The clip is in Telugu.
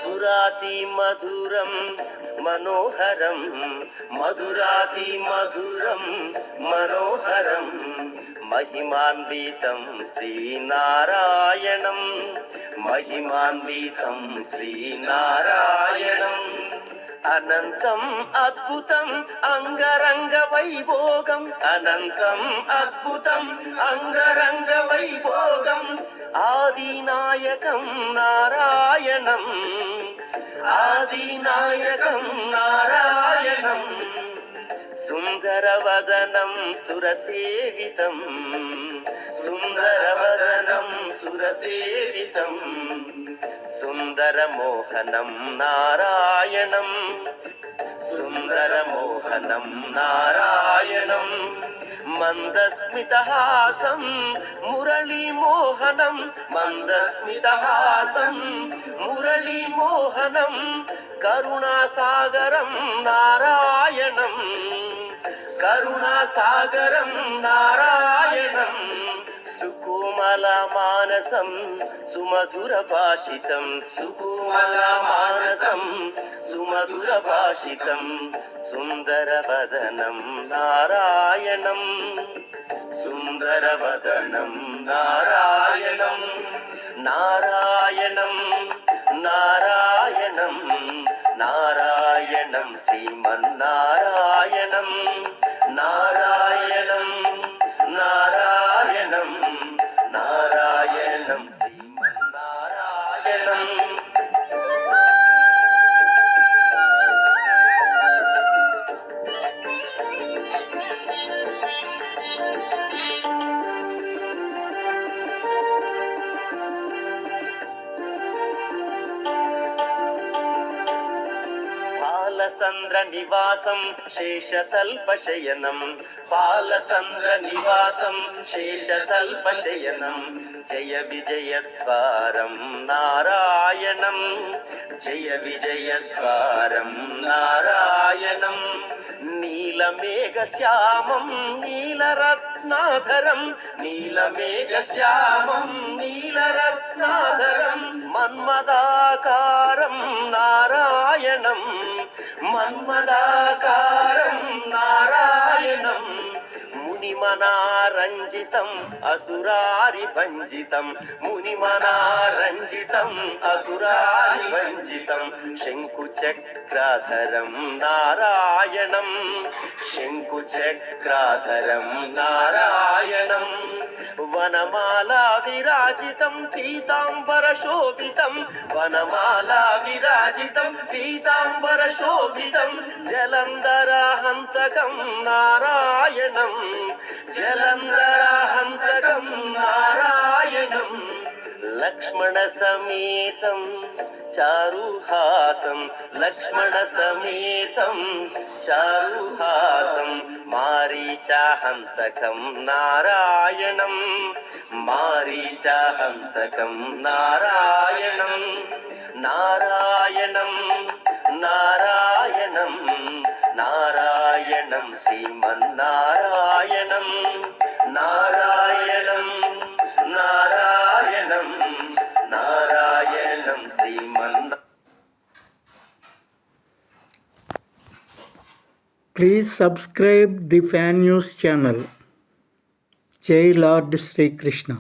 మధురాతి మధురం మనోహరం మధురాతి మధురం మనోహరం మహిమాన్వితం శ్రీనారాయణం మహిమాన్వితం శ్రీనారాయణం అనంతం అద్భుతం అంగరంగ వైభోగం అనంతం అద్భుతం అంగరంగ వైభోగం ఆదినాయకం నారాయణం ఆదినాయకం నారాయణం సుందరవదనం సురసేవితం సుందరవదనం సురసేవితం సుందరమోహనం నారాయణం సుందరమోహనం నారాయణం మందస్మితహాసం మురళీమోహనం మందస్మితహాసం మురళీమోహనం కరుణాసాగరం నారాయణం కరుణాసాగరం నారాయణం సుకోమల మానసం సుమధుర భాషితం సుకోమల మానసం సుమధుర భాషితం సుందరవదనం నారాయణం సుందరవదనం నారాయణం నారాయణం నారాయణం నారాయణం శ్రీమన్నారాయణం నారాయణం నారాయణం నారాయణం శ్రీమన్నారాయణం పాలసంద్ర నివాసం శేషతల్పశయనం పాలసంద్ర నివాసం శేషతల్పశయనం జయ విజయద్వారం నారాయణం జయ విజయద్వారం నారాయణం నీలమేఘశ్యామం నీలరత్నాధరం నీలమేఘశ్యామం నీలరత్నాధరం మన్మదాకారం నారాయణం మన్మదాకారం నారాయణం మునిమనారంజితం అసురారి భంజితం మునిమనారంజితం అసురారి భంజితం శంకుచక్రాధరం నారాయణం శంకుచక్రాధరం నారాయణం వనమాలా విరాజితం పీతాంబర శోభితం వనమాలా విరాజితం పీతాంబర శోభితం జలంధరహంతకం నారాయణం జలంధరహంతకం నారాయణం లక్ష్మణ సమేతం చారుహాసం లక్ష్మణ సమేతం చారుహాసం మారీచాహంతకం నారాయణం మారీచాహంతకం నారాయణం నారాయణం నారాయణం నారాయణం శ్రీమన్నారాయణం నారాయణం నారాయణం నారాయణం శ్రీమన్నారాయణం. Please subscribe the Fan News channel. Jai Lord Sri Krishna.